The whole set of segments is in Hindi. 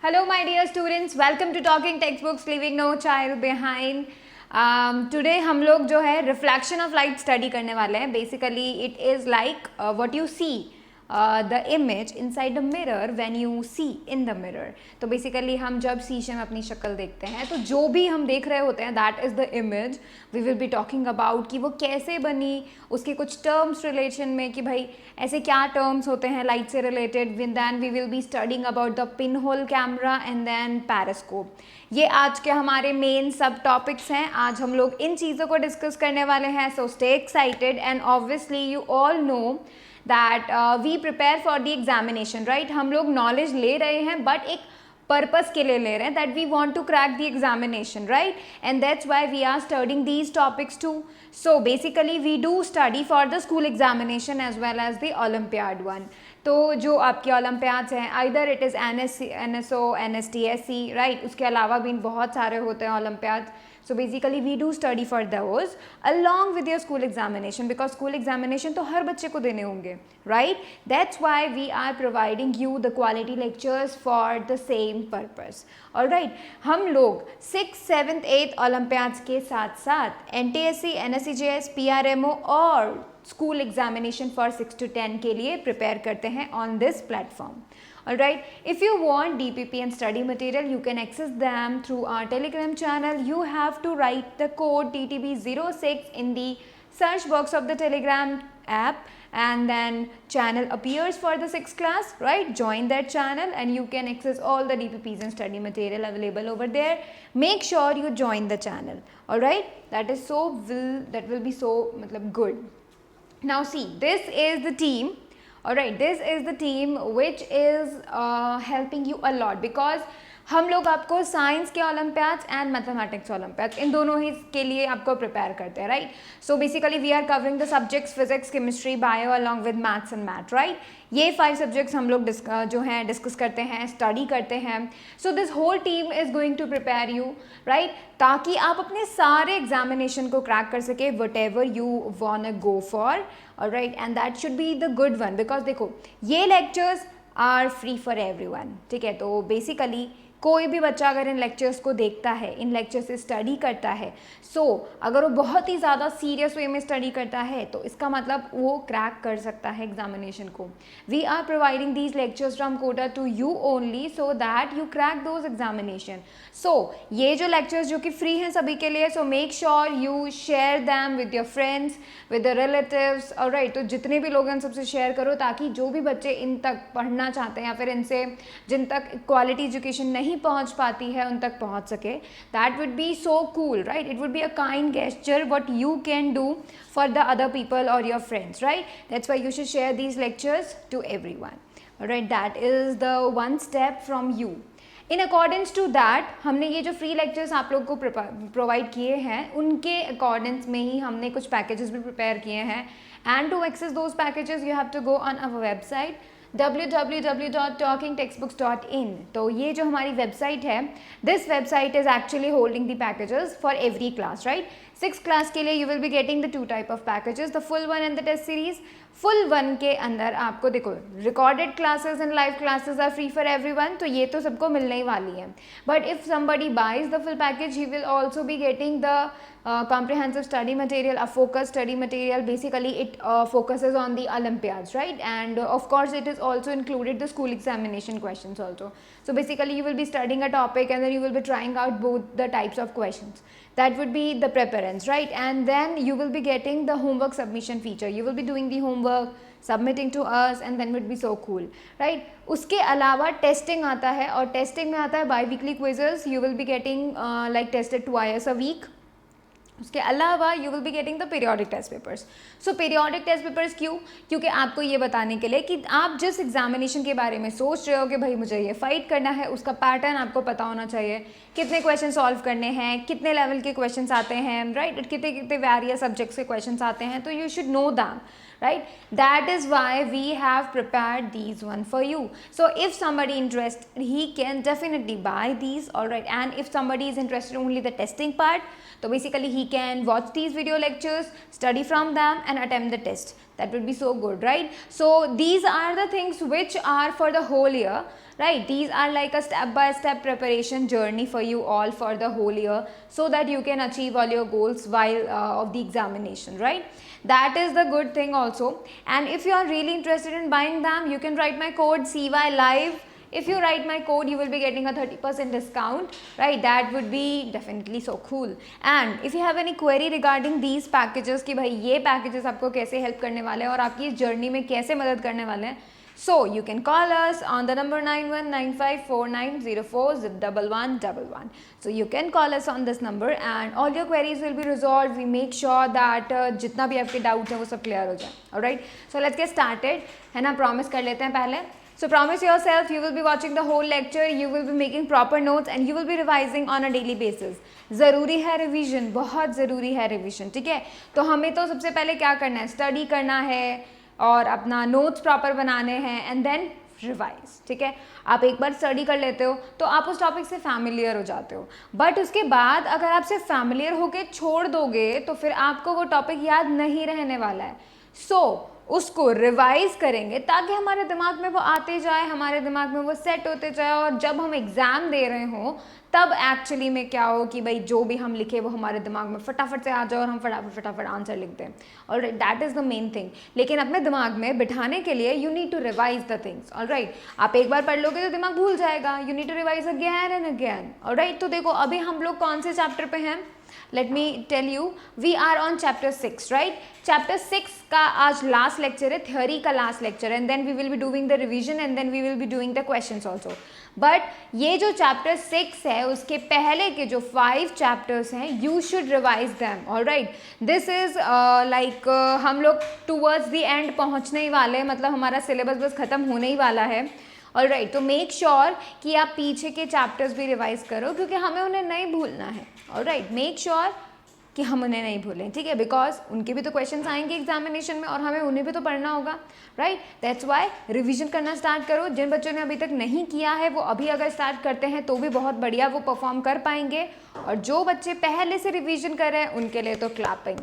Hello, my dear students. Welcome to Talking Textbooks, Leaving No Child Behind. Today हम लोग जो है रिफ्लेक्शन ऑफ लाइट स्टडी करने वाले हैं. Basically it is like what you see the image inside the mirror when you see in the mirror. तो बेसिकली हम जब शीशे में अपनी शक्ल देखते हैं तो जो भी हम देख रहे होते हैं that is the image. We will be talking about कि वो कैसे बनी, उसके कुछ टर्म्स रिलेशन में कि भाई ऐसे क्या टर्म्स होते हैं लाइट से related. Then we will be studying about the pin whole camera and then periscope. ये आज के हमारे मेन सब टॉपिक्स हैं. आज हम लोग इन चीज़ों को डिस्कस करने वाले हैं. So stay excited and obviously you all know that we prepare for the examination, right. हम लोग नॉलेज ले रहे हैं बट एक पर्पस के लिए ले रहे हैं that we want to crack the examination, right. And that's why we are studying these topics too. So basically we do study for the school examination as well as the olympiad one. तो जो आपके ओलंपियाड्स हैं either it is NSO, NSTSC, right. उसके अलावा भी बहुत सारे होते हैं olympiads. So basically we do study for those along with your school examination because school examination तो हर बच्चे को देने होंगे, right. That's why we are providing you the quality lectures for the same purpose. Alright, हम लोग 6th, 7th, 8th Olympiads के साथ साथ NTSC, NSCJS, PRMO और स्कूल एग्जामिनेशन फॉर 6 to 10 के लिए प्रिपेयर करते हैं on this platform. Alright, if you want DPP and study material, you can access them through our Telegram channel. You have to write the code TTB06 in the search box of the Telegram app and then channel appears for the 6th class, right. Join that channel and you can access all the DPPs and study material available over there. Make sure you join the channel. Alright, that will be so good. Now see, this is the team. Alright, this is the team which is helping you a lot because हम लोग आपको साइंस के ओलंपियाड्स एंड मैथमेटिक्स ओलंपियाड्स इन दोनों ही के लिए आपको प्रिपेयर करते हैं, right. So basically we are covering the subjects physics, chemistry, bio along with maths and math, right. ये 5 सब्जेक्ट्स हम लोग जो हैं डिस्कस करते हैं, स्टडी करते हैं. So this whole team is going to prepare you, right, ताकि आप अपने सारे एग्जामिनेशन को क्रैक कर सके whatever you want go for. Alright, and that should be the good one because देखो ये lectures are free for everyone, ठीक है. तो बेसिकली कोई भी बच्चा अगर इन लेक्चर्स को देखता है, इन लेक्चर से स्टडी करता है, अगर वो बहुत ही ज़्यादा सीरियस वे में स्टडी करता है तो इसका मतलब वो क्रैक कर सकता है एग्जामिनेशन को. We are providing these lectures from Kota to you only so that you crack those examination. ये जो लेक्चर्स जो कि फ्री हैं सभी के लिए, make sure you share them with your friends, with the relatives. Alright, तो जितने भी लोग हैं सबसे शेयर करो ताकि जो भी बच्चे इन तक पढ़ना चाहते हैं या फिर इनसे जिन तक क्वालिटी एजुकेशन नहीं पहुंच पाती है उन तक पहुंच सके. That would B so cool, right. It would be a kind gesture what you can do for the other people or your friends, right. That's why you should share these lectures to everyone. Alright, that is the one step from you. In accordance to that, हमने ये जो फ्री लेक्चर्स आप लोग को प्रोवाइड किए हैं उनके अकॉर्डेंस में ही हमने कुछ पैकेजेस भी प्रिपेयर किए हैं. And to access those packages you have to go on our website www.talkingtextbooks.in. तो ये जो हमारी वेबसाइट है, this website is actually holding the packages for every class, right. 6th class के लिए you will be getting the 2 type of packages, the full one and the test series. Full one के अंदर आपको देखो recorded classes and live classes are free for everyone, तो ये तो सबको मिलने ही वाली है. But if somebody buys the full package he will also be getting the comprehensive study material, a focused study material. Basically it focuses on the Olympiads, right, and of course it is also included the school examination questions also. So basically you will be studying a topic and then you will be trying out both the types of questions. That would be the preference, right. And then you will be getting the homework submission feature. You will be doing the homework, submitting to us and then would be so cool, right. उसके अलावा टेस्टिंग आता है और टेस्टिंग में आता है by weekly quizzes. You will be getting like tested twice a week. उसके अलावा you will be getting the periodic test papers. Periodic test papers क्यों? क्योंकि आपको ये बताने के लिए कि आप जिस एग्जामिनेशन के बारे में सोच रहे हो कि भाई मुझे ये फाइट करना है, उसका पैटर्न आपको पता होना चाहिए. कितने क्वेश्चन सॉल्व करने हैं, कितने लेवल के क्वेश्चंस आते हैं, राइट, कितने कितने वेरियस सब्जेक्ट्स के क्वेश्चंस आते हैं, तो you should know them, right. That is why we have prepared these one for you. So if somebody interested, he can definitely buy these, alright. And if somebody is interested only the testing part, so basically he can watch these video lectures, study from them and attempt the test. That would be so good, right? So these are the things which are for the whole year, right? These are like a step by step preparation journey for you all for the whole year, so that you can achieve all your goals while of the examination, right? That is the good thing also. And if you are really interested in buying them, you can write my code CY Live. If you write my code, you will be getting a 30% discount, right? That would be definitely so cool. And if you have any query regarding these packages कि भाई ये packages आपको कैसे help करने वाले हैं और आपकी इस journey में कैसे मदद करने वाले हैं, so you can call us on the number 919549041111. So you can call us on this number and all your queries will be resolved. We make sure that जितना भी आपके doubts हैं वो सब clear हो जाए. Alright, so let's get started, है ना? Promise कर लेते हैं पहले. So promise yourself you will be watching the whole lecture, you will be making proper notes and you will be revising on a daily basis. ज़रूरी है रिवीजन, बहुत ज़रूरी है रिवीजन, ठीक है? तो हमें तो सबसे पहले क्या करना है, स्टडी करना है और अपना नोट्स प्रॉपर बनाने हैं एंड देन रिवाइज, ठीक है? आप एक बार स्टडी कर लेते हो तो आप उस टॉपिक से फैमिलियर हो जाते हो, बट उसके बाद अगर आप सिर्फ फैमिलियर होके छोड़ दोगे तो फिर आपको वो टॉपिक याद नहीं रहने वाला है. सो उसको रिवाइज करेंगे ताकि हमारे दिमाग में वो आते जाए, हमारे दिमाग में वो सेट होते जाए और जब हम एग्ज़ाम दे रहे हों तब एक्चुअली में क्या हो कि भाई जो भी हम लिखे वो हमारे दिमाग में फटाफट से आ जाए और हम फटाफट आंसर लिख दें. Alright, that is the main thing. लेकिन अपने दिमाग में बिठाने के लिए you need to revise the things. Alright, आप एक बार पढ़ लोगे तो दिमाग भूल जाएगा. You need to revise again and again. Alright, तो देखो अभी हम लोग कौन से चैप्टर पे हैं? Let me tell you, we are on chapter 6, right? Chapter 6 का आज last lecture है, theory का last lecture, and then we will be doing the revision and then we will be doing the questions also. But ये जो chapter 6 है उसके पहले के जो 5 chapters हैं, you should revise them, alright? This is like हम लोग towards the end पहुँचने ही वाले हैं, मतलब हमारा syllabus बस ख़त्म होने ही वाला है. ऑलराइट, तो मेक श्योर कि आप पीछे के चैप्टर्स भी रिवाइज करो क्योंकि हमें उन्हें नहीं भूलना है. ऑलराइट, मेक श्योर कि हम उन्हें नहीं भूलें, ठीक है? बिकॉज उनके भी तो क्वेश्चंस आएंगे एग्जामिनेशन में और हमें उन्हें भी तो पढ़ना होगा, राइट? दैट्स वाई रिवीजन करना स्टार्ट करो. जिन बच्चों ने अभी तक नहीं किया है वो अभी अगर स्टार्ट करते हैं तो भी बहुत बढ़िया वो परफॉर्म कर पाएंगे, और जो बच्चे पहले से रिविजन कर रहे हैं उनके लिए तो clapping.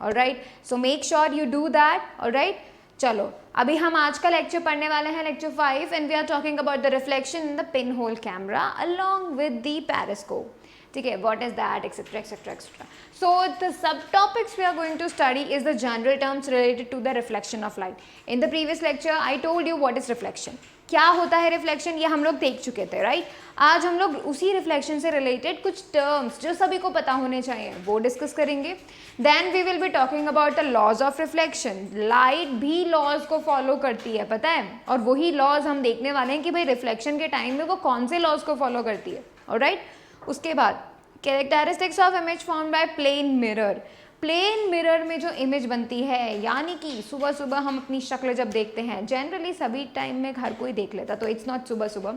Alright, so make sure you do that. Alright, चलो अभी हम आज का लेक्चर पढ़ने वाले हैं, lecture 5, and we are talking about the reflection in the pin whole camera along with the periscope. ठीक है, what is that, etcetera etcetera etcetera. So the sub topics we are going to study is the general terms related to the reflection of light. In the previous lecture I told you what is reflection, क्या होता है रिफ्लेक्शन, ये हम लोग देख चुके थे, राइट? आज हम लोग उसी रिफ्लेक्शन से रिलेटेड कुछ टर्म्स जो सभी को पता होने चाहिए वो डिस्कस करेंगे. Then we will be talking about the laws of reflection. Light भी लॉज को फॉलो करती है, पता है, और वही लॉज हम देखने वाले हैं कि भाई रिफ्लेक्शन के टाइम में वो कौन से लॉज को फॉलो करती है. ऑलराइट, उसके बाद characteristics of image formed by plane mirror. Plane mirror में जो इमेज बनती है, यानी कि सुबह सुबह हम अपनी शक्ल जब देखते हैं, जनरली सभी टाइम में हर कोई देख लेता, तो इट्स नॉट सुबह सुबह,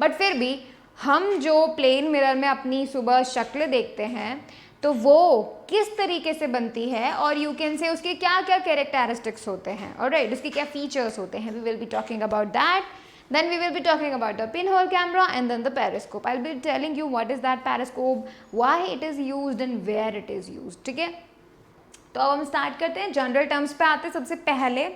बट फिर भी हम जो प्लेन मिरर में अपनी सुबह शक्ल देखते हैं तो वो किस तरीके से बनती है और यू कैन से उसके क्या क्या कैरेक्टरिस्टिक्स होते हैं. ऑलराइट, उसके क्या फीचर्स होते हैं, we will be talking about that. Then we will be talking about the pinhole camera and then the periscope. I'll be telling you what is that periscope, why it is used and where it is used. ठीक है, तो अब हम स्टार्ट करते हैं, जनरल टर्म्स पे आते हैं. सबसे पहले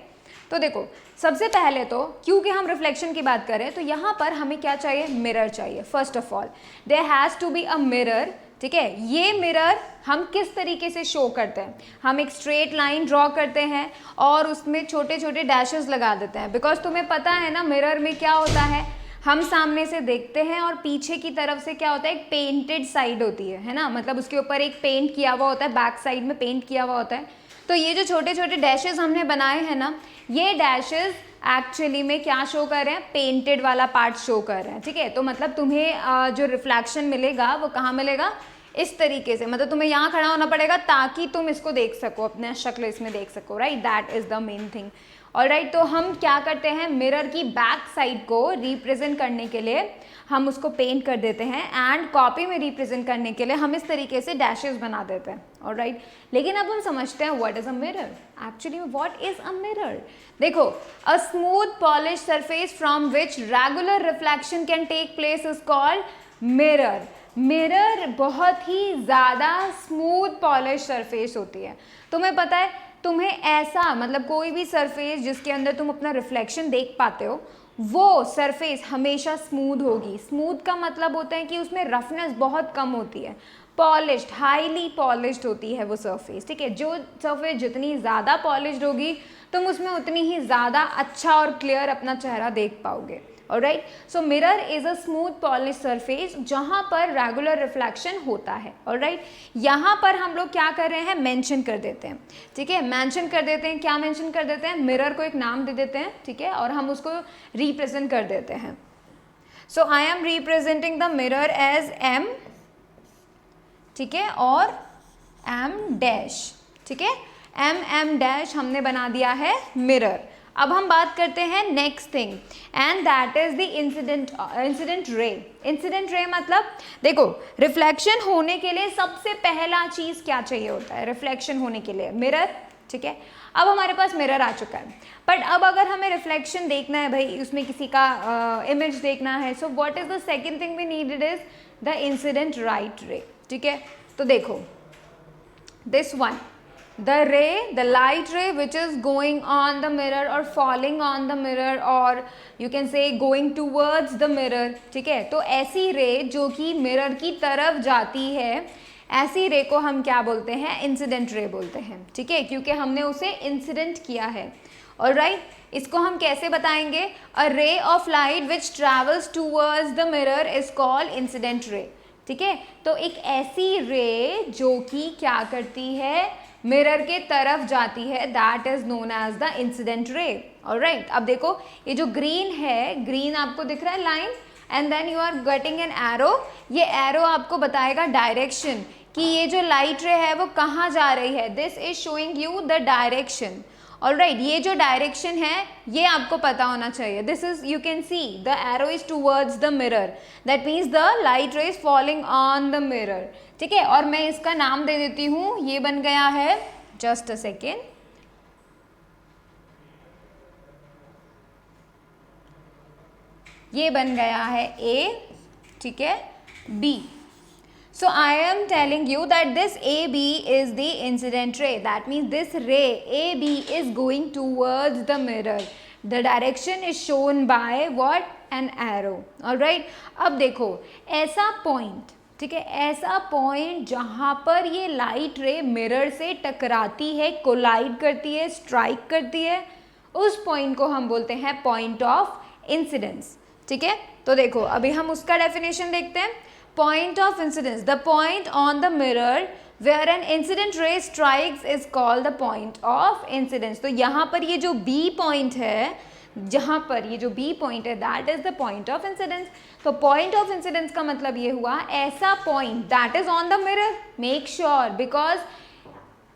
तो देखो, सबसे पहले तो क्योंकि हम रिफ्लेक्शन की बात करें तो यहाँ पर हमें क्या चाहिए, मिरर चाहिए. First of all there has to be a mirror. ठीक है, ये मिरर हम किस तरीके से शो करते हैं, हम एक स्ट्रेट लाइन ड्रॉ करते हैं और उसमें छोटे छोटे डैशेस लगा देते हैं. बिकॉज तुम्हें पता है ना मिरर में क्या होता है, हम सामने से देखते हैं और पीछे की तरफ से क्या होता है, एक पेंटेड साइड होती है ना, मतलब उसके ऊपर एक पेंट किया हुआ होता है, बैक साइड में पेंट किया हुआ होता है. तो ये जो छोटे छोटे डैशेस हमने बनाए हैं ना, ये डैशेस एक्चुअली में क्या शो कर रहे हैं, पेंटेड वाला पार्ट शो कर रहे हैं. ठीक है, तो मतलब तुम्हें जो रिफ्लेक्शन मिलेगा वो कहाँ मिलेगा, इस तरीके से, मतलब तुम्हें यहाँ खड़ा होना पड़ेगा ताकि तुम इसको देख सको, अपने शक्ल इसमें देख सको, right? That is the main thing. Alright, तो हम क्या करते हैं, मिरर की बैक साइड को रिप्रेजेंट करने के लिए हम उसको पेंट कर देते हैं एंड कॉपी में रिप्रेजेंट करने के लिए हम इस तरीके से डैशेस बना देते हैं. ऑलराइट, लेकिन अब हम समझते हैं what is a mirror. Actually what is a mirror, देखो, a smooth polish surface from which regular reflection can take place is called mirror. Mirror बहुत ही ज़्यादा स्मूथ पॉलिश सरफेस होती है. तुम्हें पता है तुम्हें ऐसा मतलब कोई भी सरफेस जिसके अंदर तुम अपना रिफ्लेक्शन देख पाते हो वो सरफेस हमेशा स्मूथ होगी। स्मूथ का मतलब होता है कि उसमें रफनेस बहुत कम होती है, पॉलिश्ड, हाईली पॉलिश्ड होती है वो सरफेस, ठीक है। जो सरफेस जितनी ज़्यादा पॉलिश्ड होगी तुम उसमें उतनी ही ज़्यादा अच्छा और क्लियर अपना चेहरा देख पाओगे। Alright, so mirror is a smooth polish surface जहाँ पर रेगुलर रिफ्लेक्शन होता है। ऑलराइट, यहाँ पर हम लोग क्या कर रहे हैं, मेंशन कर देते हैं, ठीक है। मेंशन कर देते हैं, क्या मेंशन कर देते हैं, मिरर को एक नाम दे देते हैं, ठीक है, और हम उसको रिप्रेजेंट कर देते हैं। So I am representing the mirror as M, ठीक है, और एम डैश, ठीक है, एम डैश हमने बना दिया है मिरर। अब हम बात करते हैं next thing and that is the incident रे। इंसिडेंट रे मतलब देखो रिफ्लेक्शन होने के लिए सबसे पहला चीज क्या चाहिए होता है, रिफ्लेक्शन होने के लिए मिरर, ठीक है। अब हमारे पास मिरर आ चुका है, बट अब अगर हमें रिफ्लेक्शन देखना है भाई, उसमें किसी का इमेज देखना है, so what is the second thing we needed is the incident light ray, ठीक है। तो देखो this one, the light ray which is going on the mirror or falling on the mirror or you can say going towards the mirror, ठीक है। तो ऐसी रे जो कि मिरर की तरफ जाती है, ऐसी रे को हम क्या बोलते हैं, इंसिडेंट रे बोलते हैं, ठीक है, क्योंकि हमने उसे इंसिडेंट किया है। ऑलराइट, इसको हम कैसे बताएंगे, a ray of light which travels towards the mirror is called incident ray, ठीक है। तो एक ऐसी रे जो कि क्या करती है, मिरर के तरफ जाती है, that is known as the incident ray. Alright, अब देखो ये जो ग्रीन है, ग्रीन आपको दिख रहा है line, and then you are getting an arrow, ये एरो आपको बताएगा डायरेक्शन कि ये जो लाइट रे है वो कहाँ जा रही है, this is showing you the direction. Alright, ये जो डायरेक्शन है ये आपको पता होना चाहिए, this is you can see the arrow is towards the mirror, that means the light ray is falling on the mirror, ठीक है। और मैं इसका नाम दे देती हूँ, ये बन गया है, जस्ट अ सेकेंड, ये बन गया है ए, ठीक है, B. So I am telling you that this AB is the incident ray. That means this ray AB is going towards the mirror. The direction is shown by what? An arrow. All right. अब देखो ऐसा point, ठीक है, ऐसा पॉइंट जहाँ पर ये लाइट रे मिरर से टकराती है, कोलाइड करती है, स्ट्राइक करती है, उस पॉइंट को हम बोलते हैं पॉइंट ऑफ इंसिडेंस, ठीक है। तो देखो अभी हम उसका डेफिनेशन देखते हैं। Point of incidence, the point on the mirror where an incident ray strikes is called the point of incidence. तो यहाँ पर ये जो B point है, जहाँ पर ये जो B point है, that is the point of incidence. तो point of incidence का मतलब ये हुआ ऐसा point that is on the mirror. Make sure because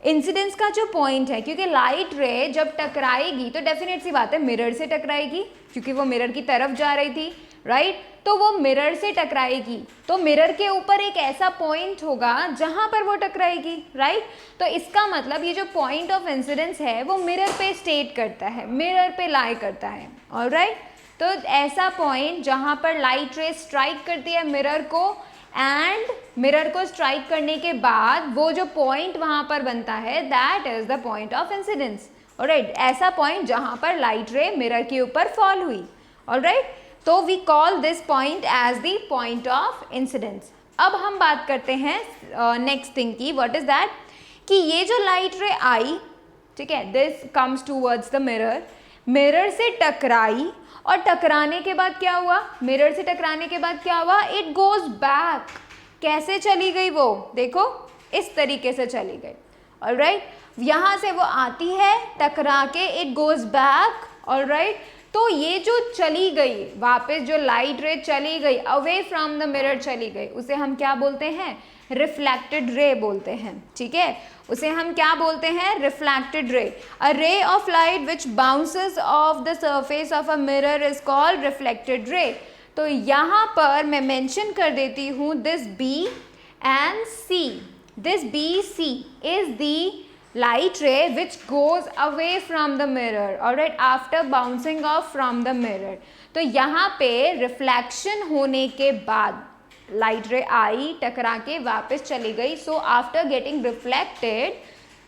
incidence का जो पॉइंट है, क्योंकि लाइट रे जब टकराएगी तो डेफिनेट सी बात है मिरर से टकराएगी, क्योंकि वो मिरर की तरफ जा रही थी, राइट। तो वो मिरर से टकराएगी तो मिरर के ऊपर एक ऐसा पॉइंट होगा जहां पर वो टकराएगी, राइट। तो इसका मतलब ये जो पॉइंट ऑफ इंसिडेंस है वो मिरर पे स्टेट करता है, मिरर पे लाई करता है, ऑलराइट। तो ऐसा पॉइंट जहां पर लाइट रे स्ट्राइक करती है मिरर को, एंड मिरर को स्ट्राइक करने के बाद वो जो पॉइंट वहां पर बनता है, that is the point of incidence. Alright, ऐसा पॉइंट जहां पर लाइट रे मिरर के ऊपर फॉल हुई, ऑलराइट। तो we call this point as the point of incidence. अब हम बात करते हैं नेक्स्ट थिंग की, व्हाट इज दैट, कि ये जो लाइट रे आई, ठीक है, this comes towards the mirror, mirror से टकराई, और टकराने के बाद क्या हुआ, मिरर से टकराने के बाद क्या हुआ, इट गोज बैक। कैसे चली गई वो, देखो इस तरीके से चली गई, ऑलराइट। यहाँ से वो आती है टकरा के, इट गोज बैक, ऑलराइट। तो ये जो चली गई वापस, जो लाइट रे चली गई अवे फ्रॉम द मिरर चली गई, उसे हम क्या बोलते हैं, रिफ्लेक्टेड रे बोलते हैं, ठीक है, उसे हम क्या बोलते हैं, reflected ray. A ray of light which bounces off the surface of a mirror is called reflected ray. तो यहाँ पर मैं मेंशन कर देती हूँ this B and C, this B C is the light ray which goes away from the mirror, alright, after bouncing off from the mirror. तो यहाँ पे रिफ्लेक्शन होने के बाद लाइट रे आई, टकरा के वापस चली गई, सो आफ्टर गेटिंग रिफ्लेक्टेड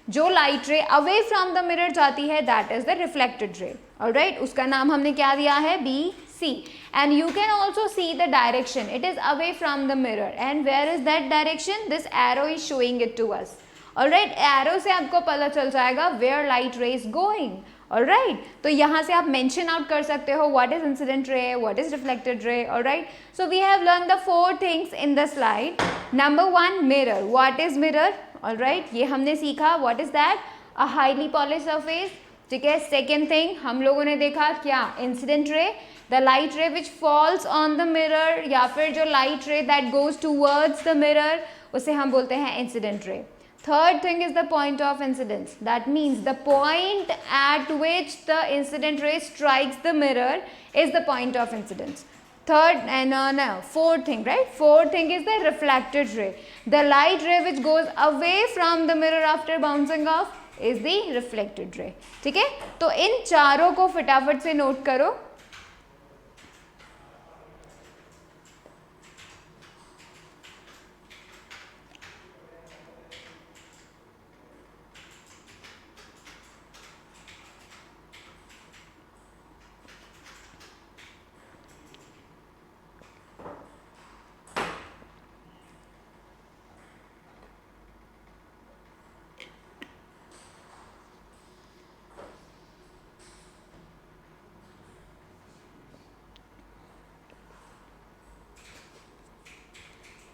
जो light ray away from the mirror जाती है that is the reflected ray. Alright, उसका नाम हमने क्या दिया है, B C. And you can also see the direction, it is away from the mirror. And where is that direction, this arrow is showing it to us. Alright, arrow से आपको पता चल जाएगा where light ray is going. Alright, तो यहाँ से आप मेंशन आउट कर सकते हो what is incident ray, what is reflected ray. Alright, so we have learn the 4 things in the slide. Number 1, mirror. What is mirror? Alright, ये हमने सीखा. What is that? A highly polished surface. ठीक है. सेकेंड थिंग हम लोगों ने देखा क्या, incident ray, the light ray which falls on the mirror, या फिर जो लाइट रे that goes towards the mirror, उसे हम बोलते हैं incident ray. Third thing is the point of incidence. That means the point at which the incident ray strikes the mirror is the point of incidence. Third and fourth thing, right? Fourth thing is the reflected ray. The light ray which goes away from the mirror after bouncing off is the reflected ray. ठीक है, तो इन चारों को फटाफट से नोट करो.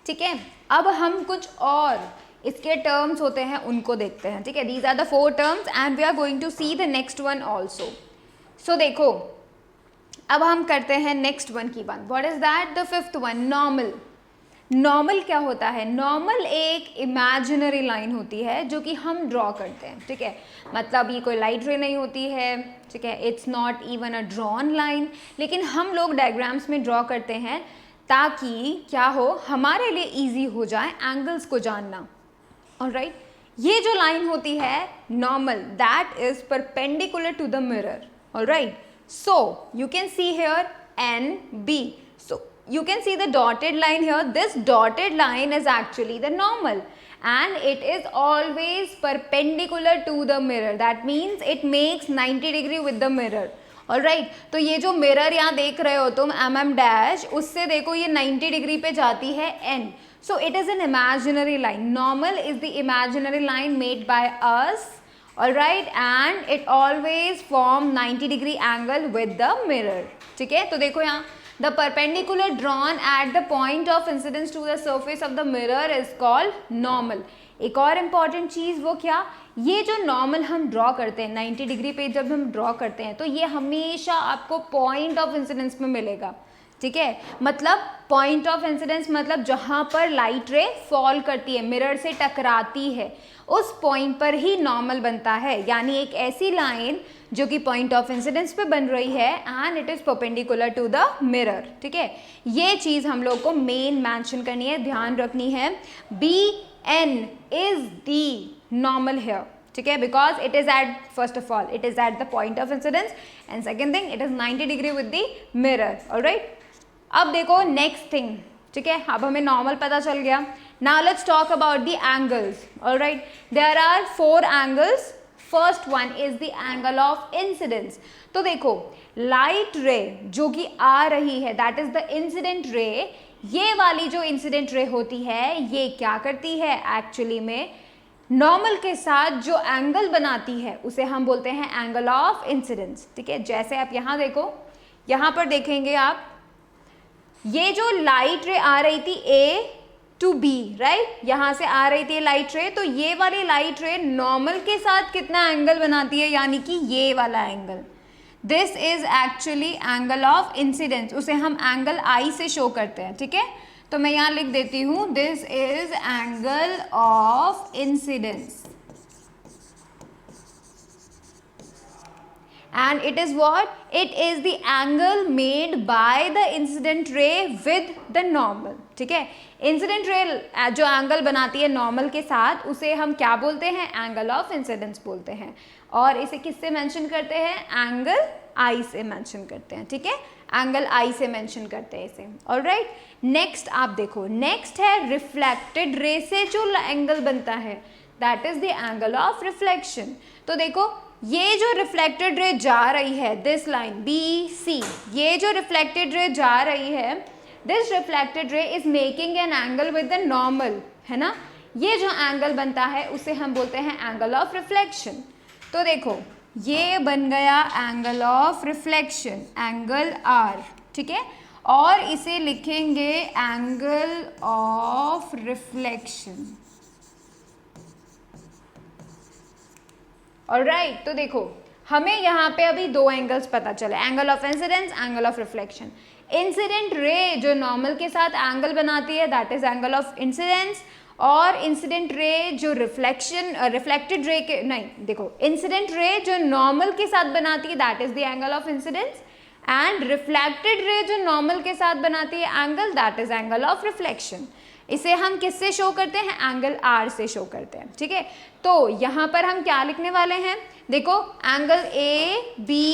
ठीक है, अब हम कुछ और इसके टर्म्स होते हैं उनको देखते हैं. ठीक है, these are the 4 terms and we are going to see the next one also. So देखो, अब हम करते हैं नेक्स्ट वन की बात. What is that? The 5th one, normal. Normal क्या होता है? नॉर्मल एक इमेजिनरी लाइन होती है जो कि हम ड्रॉ करते हैं. ठीक है, मतलब ये कोई लाइट रे नहीं होती है. ठीक है, it's not even a drawn line, लेकिन हम लोग डायग्राम्स में ड्रॉ करते हैं ताकि क्या हो, हमारे लिए इजी हो जाए एंगल्स को जानना. ऑलराइट, ये जो लाइन होती है normal, that is perpendicular to the mirror. Alright, so you can see here NB. So you can see the dotted line here. This dotted line is actually the normal and it is always perpendicular to the mirror. That means it makes 90 degree with the mirror. Alright, तो ये जो मिरर यहाँ देख रहे हो तुम mm डैश, उससे देखो ये 90 डिग्री पे जाती है N. So it is an imaginary line. Normal is the imaginary line made by us. Alright, and it always form 90 degree angle with the mirror. ठीक है, तो देखो यहाँ the perpendicular drawn at the point of incidence to the surface of the mirror is called normal. एक और important चीज़ वो क्या, ये जो normal हम draw करते हैं 90 डिग्री पे जब हम draw करते हैं तो ये हमेशा आपको point of incidence में मिलेगा. ठीक है, मतलब पॉइंट ऑफ इंसिडेंस मतलब जहाँ पर लाइट रे फॉल करती है, मिरर से टकराती है, उस पॉइंट पर ही नॉर्मल बनता है. यानी एक ऐसी लाइन जो कि पॉइंट ऑफ इंसिडेंस पे बन रही है and it is perpendicular to the mirror. ठीक है, ये चीज़ हम लोग को मेन मेंशन करनी है, ध्यान रखनी है. BN is the normal here. ठीक है, because it is at, first of all it is at the point of incidence and second thing it is 90 degree with the mirror. Alright, अब देखो नेक्स्ट थिंग. ठीक है, अब हमें नॉर्मल पता चल गया. Now let's talk about the angles. Alright, there are 4 angles. First one is the angle of incidence. तो देखो लाइट रे जो कि आ रही है दैट इज द इंसिडेंट रे. ये वाली जो इंसिडेंट रे होती है ये क्या करती है, एक्चुअली में नॉर्मल के साथ जो एंगल बनाती है उसे हम बोलते हैं एंगल ऑफ इंसिडेंस. ठीक है, जैसे आप यहाँ देखो, यहाँ पर देखेंगे आप, ये जो लाइट रे आ रही थी A to B, राइट, यहाँ से आ रही थी लाइट रे, तो ये वाली लाइट रे नॉर्मल के साथ कितना एंगल बनाती है, यानी कि ये वाला angle. This is actually angle of incidence, उसे हम एंगल I से शो करते हैं. ठीक है, तो मैं यहाँ लिख देती हूँ, this is angle of incidence and it is what? It is the angle made by the incident ray with the normal. ठीक है, इंसिडेंट रे जो एंगल बनाती है नॉर्मल के साथ उसे हम क्या बोलते हैं, एंगल ऑफ इंसिडेंस बोलते हैं. और इसे किससे मेंशन करते हैं, एंगल I से मेंशन करते हैं. ठीक है, एंगल I से मेंशन करते हैं इसे. ऑलराइट, नेक्स्ट आप देखो, नेक्स्ट है रिफ्लेक्टेड रे से जो एंगल बनता है that is the angle of reflection. तो देखो ये जो रिफ्लेक्टेड रे जा रही है, दिस लाइन बी सी, ये जो रिफ्लेक्टेड रे जा रही है, this reflected ray is making an angle with the normal, है ना। ये जो एंगल बनता है उसे हम बोलते हैं एंगल ऑफ रिफ्लेक्शन। तो देखो ये बन गया angle of reflection, angle R, ठीक है, और इसे लिखेंगे एंगल ऑफ रिफ्लेक्शन। ऑलराइट, तो देखो हमें यहाँ पे अभी दो एंगल्स पता चले, angle of incidence, angle of reflection. Incident ray जो नॉर्मल के साथ एंगल बनाती है that is angle of incidence, और इंसिडेंट रे जो रिफ्लेक्टेड रे के, नहीं देखो इंसिडेंट रे जो नॉर्मल के साथ बनाती है that is the angle of incidence, and reflected ray जो नॉर्मल के साथ बनाती है angle that is angle of reflection. इसे हम किससे शो करते हैं, एंगल आर से शो करते हैं, ठीक है। तो यहाँ पर हम क्या लिखने वाले हैं, देखो एंगल ए बी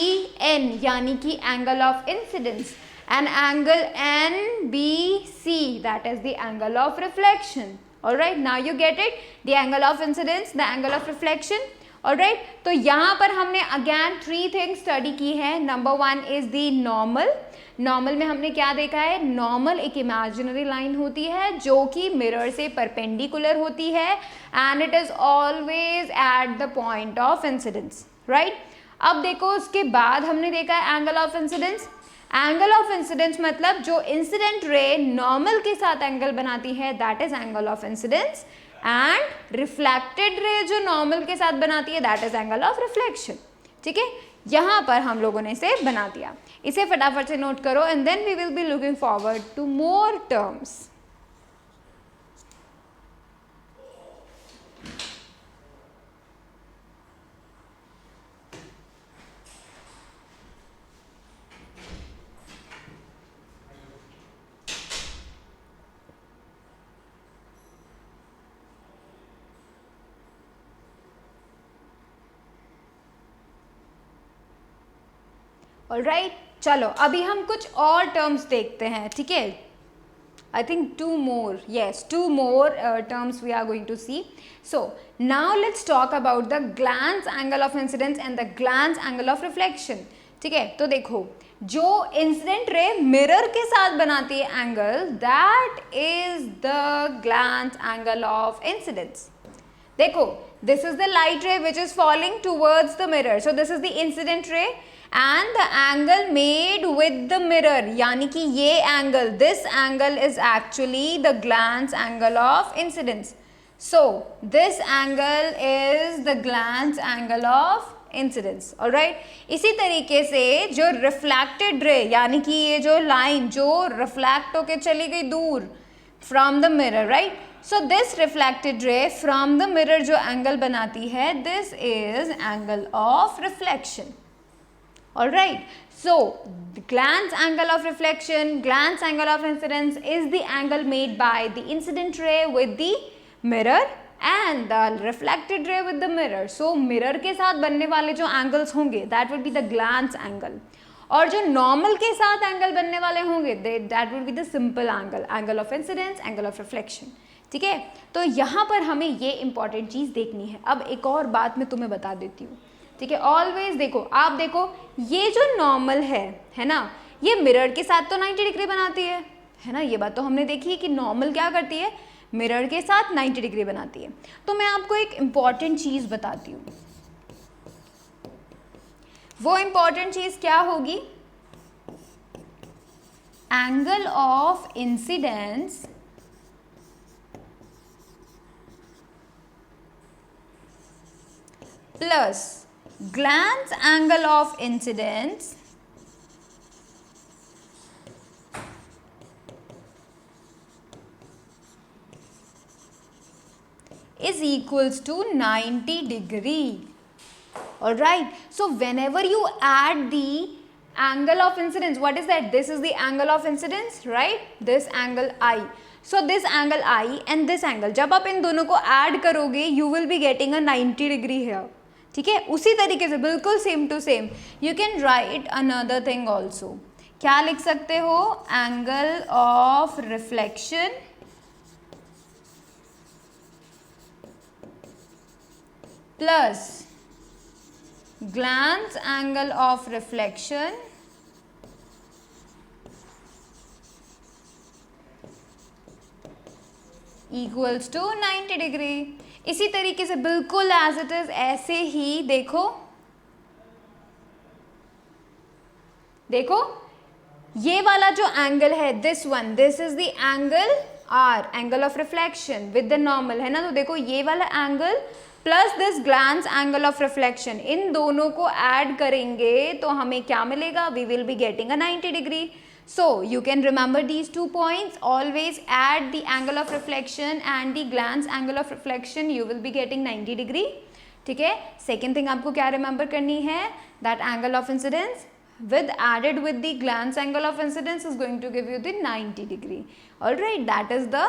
एन यानी कि angle of incidence, and angle N B C that is the angle of reflection. Alright, now you get it, the angle of incidence, the angle of reflection. Alright, तो यहाँ पर हमने अगेन 3 थिंग्स स्टडी की है। Number 1 is the normal. Normal में हमने क्या देखा है, नॉर्मल एक इमेजिनरी लाइन होती है जो कि मिरर से परपेंडिकुलर होती है, and it is always at the point of incidence, right. अब देखो उसके बाद हमने देखा है angle of incidence. Angle of incidence मतलब जो इंसिडेंट रे नॉर्मल के साथ एंगल बनाती है that is angle of incidence, and reflected ray जो नॉर्मल के साथ बनाती है that is angle of reflection, ठीक है। यहाँ पर हम लोगों ने इसे बना दिया, इसे फटाफट से नोट करो, and then we will be looking forward to more terms. Alright, चलो अभी हम कुछ और टर्म्स देखते हैं, ठीक है। I think 2 more, yes, 2 more terms we are going to see. So now let's talk about the glance angle of incidence and the glance angle of reflection, ठीक है। तो देखो जो इंसिडेंट रे मिरर के साथ बनाती है angle that is the glance angle of incidence. देखो this is the light ray which is falling towards the mirror, so this is the incident ray and the angle made with the mirror, यानी कि ये angle, this angle is actually the glance angle of incidence. So this angle is the glance angle of incidence, alright। इसी तरीके से जो reflected ray यानी कि ये जो line जो reflect होके चली गई दूर from the mirror, right, so this reflected ray from the mirror जो angle बनाती है this is angle of reflection। Alright, so the glance angle of reflection, glance angle of incidence is the angle made by the incident ray with the mirror and the reflected ray with the mirror. So mirror के साथ बनने वाले जो angles होंगे that would be the glance angle, और जो normal के साथ angle बनने वाले होंगे that would be the simple angle, angle of incidence, angle of reflection, ठीक है। तो यहाँ पर हमें ये important चीज़ देखनी है। अब एक और बात मैं तुम्हें बता देती हूँ, ठीक है। ऑलवेज देखो, आप देखो ये जो नॉर्मल है ना, ये मिरर के साथ तो 90 डिग्री बनाती है ना, ये बात तो हमने देखी है कि नॉर्मल क्या करती है, मिरर के साथ 90 डिग्री बनाती है। तो मैं आपको एक इम्पॉर्टेंट चीज़ बताती हूँ, वो इम्पॉर्टेंट चीज़ क्या होगी, angle of incidence plus glance angle of incidence is equals to 90 degree. Alright, so whenever you add the angle of incidence, what is that, this is the angle of incidence, right, this angle I, so this angle I and this angle, जब आप इन दोनों को add करोगे you will be getting a 90 degree here, ठीक है। उसी तरीके से बिल्कुल same to same you can write another thing also, क्या लिख सकते हो, angle of reflection plus glance angle of reflection equals to 90 degree. इसी तरीके से बिल्कुल एज इट इज ऐसे ही देखो ये वाला जो एंगल है this one, this is the angle r, angle of reflection with the normal, है ना। तो देखो ये वाला angle plus this glance angle of reflection, इन दोनों को ऐड करेंगे तो हमें क्या मिलेगा, we will be getting a 90 degree. So you can remember these 2 points, always add the angle of reflection and the glance angle of reflection, you will be getting 90 degree, ठीक है। second thing आपको क्या remember करनी है, that angle of incidence with added with the glance angle of incidence is going to give you the 90 degree, all right, that is the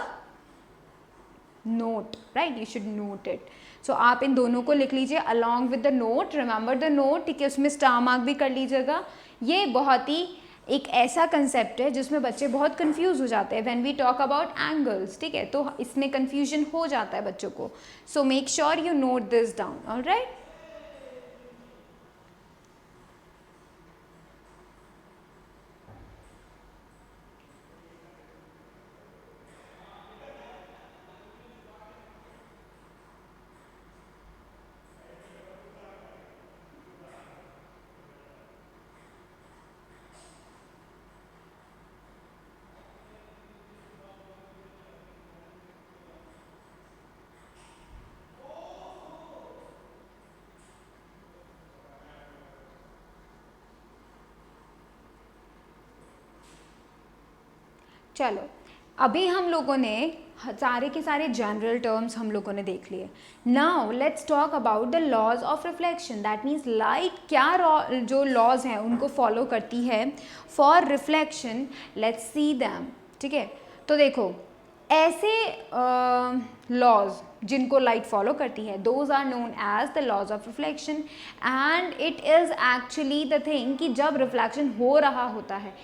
note, right, you should note it. So आप इन दोनों को लिख लीजिए along with the note, remember the note, ठीक है, उसमें स्टार मार्क भी कर लीजिएगा। ये बहुत ही एक ऐसा कंसेप्ट है जिसमें बच्चे बहुत कंफ्यूज हो जाते हैं when we talk about angles, ठीक है, तो इसमें कंफ्यूजन हो जाता है बच्चों को। सो make sure you note this down, alright. चलो अभी हम लोगों ने सारे के सारे जनरल टर्म्स हम लोगों ने देख लिए। Now let's talk about the laws of reflection, that means light क्या जो लॉज हैं उनको फॉलो करती है for reflection. Let's see them, ठीक है। तो देखो ऐसे लॉज जिनको लाइट फॉलो करती है, those are known as the laws of reflection, and it is actually the thing कि जब रिफ्लेक्शन हो रहा होता है